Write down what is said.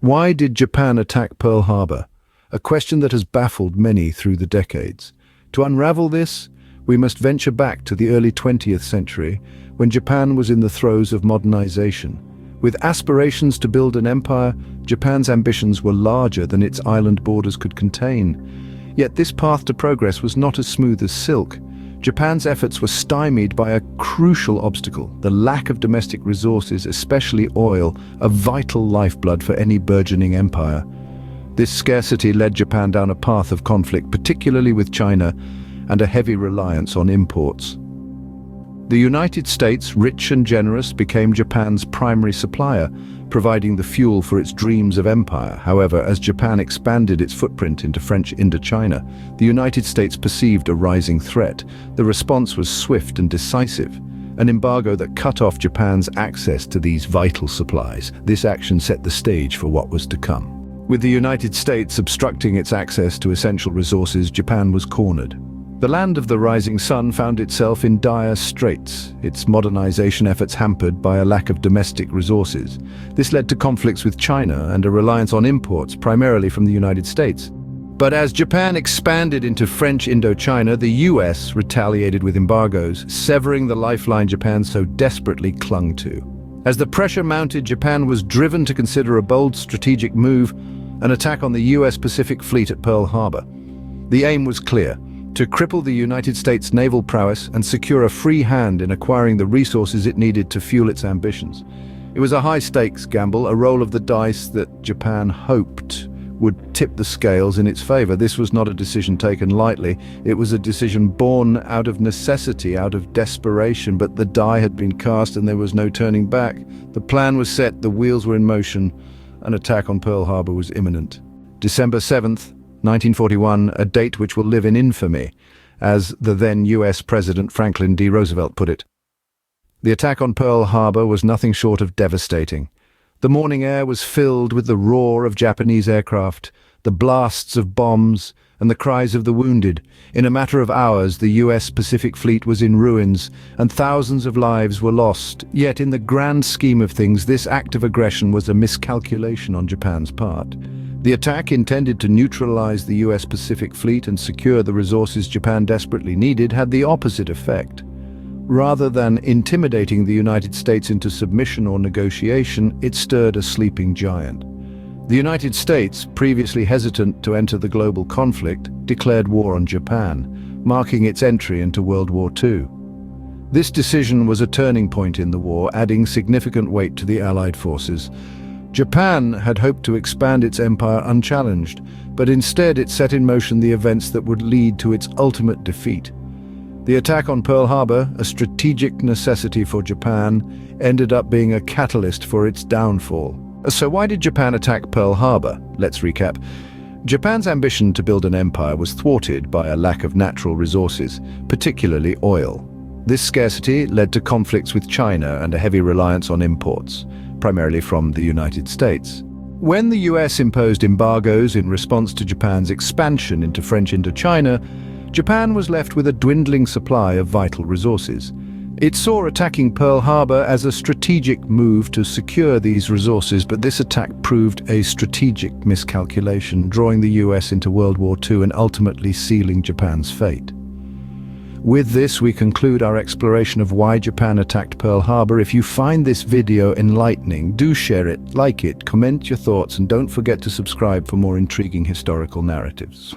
Why did Japan attack Pearl Harbor? A question that has baffled many through the decades. To unravel this, we must venture back to the early 20th century, when Japan was in the throes of modernization. With aspirations to build an empire, Japan's ambitions were larger than its island borders could contain. Yet this path to progress was not as smooth as silk. Japan's efforts were stymied by a crucial obstacle: the lack of domestic resources, especially oil, a vital lifeblood for any burgeoning empire. This scarcity led Japan down a path of conflict, particularly with China, and a heavy reliance on imports. The United States, rich and generous, became Japan's primary supplier, providing the fuel for its dreams of empire. However, as Japan expanded its footprint into French Indochina, the United States perceived a rising threat. The response was swift and decisive, an embargo that cut off Japan's access to these vital supplies. This action set the stage for what was to come. With the United States obstructing its access to essential resources, Japan was cornered. The land of the rising sun found itself in dire straits, its modernization efforts hampered by a lack of domestic resources. This led to conflicts with China and a reliance on imports, primarily from the United States. But as Japan expanded into French Indochina, the US retaliated with embargoes, severing the lifeline Japan so desperately clung to. As the pressure mounted, Japan was driven to consider a bold strategic move: an attack on the US Pacific Fleet at Pearl Harbor. The aim was clear: to cripple the United States' naval prowess and secure a free hand in acquiring the resources it needed to fuel its ambitions. It was a high-stakes gamble, a roll of the dice that Japan hoped would tip the scales in its favor. This was not a decision taken lightly. It was a decision born out of necessity, out of desperation, but the die had been cast and there was no turning back. The plan was set, the wheels were in motion. An attack on Pearl Harbor was imminent. December 7th, 1941, a date which will live in infamy, as the then US President Franklin D. Roosevelt put it. The attack on Pearl Harbor was nothing short of devastating. The morning air was filled with the roar of Japanese aircraft, the blasts of bombs, and the cries of the wounded. In a matter of hours, the US Pacific Fleet was in ruins, and thousands of lives were lost. Yet in the grand scheme of things, this act of aggression was a miscalculation on Japan's part. The attack, intended to neutralize the US Pacific Fleet and secure the resources Japan desperately needed, had the opposite effect. Rather than intimidating the United States into submission or negotiation, it stirred a sleeping giant. The United States, previously hesitant to enter the global conflict, declared war on Japan, marking its entry into World War II. This decision was a turning point in the war, adding significant weight to the Allied forces. Japan had hoped to expand its empire unchallenged, but instead it set in motion the events that would lead to its ultimate defeat. The attack on Pearl Harbor, a strategic necessity for Japan, ended up being a catalyst for its downfall. So why did Japan attack Pearl Harbor? Let's recap. Japan's ambition to build an empire was thwarted by a lack of natural resources, particularly oil. This scarcity led to conflicts with China and a heavy reliance on imports, primarily from the United States. When the US imposed embargoes in response to Japan's expansion into French Indochina, Japan was left with a dwindling supply of vital resources. It saw attacking Pearl Harbor as a strategic move to secure these resources, but this attack proved a strategic miscalculation, drawing the US into World War II and ultimately sealing Japan's fate. With this, we conclude our exploration of why Japan attacked Pearl Harbor. If you find this video enlightening, do share it, like it, comment your thoughts, and don't forget to subscribe for more intriguing historical narratives.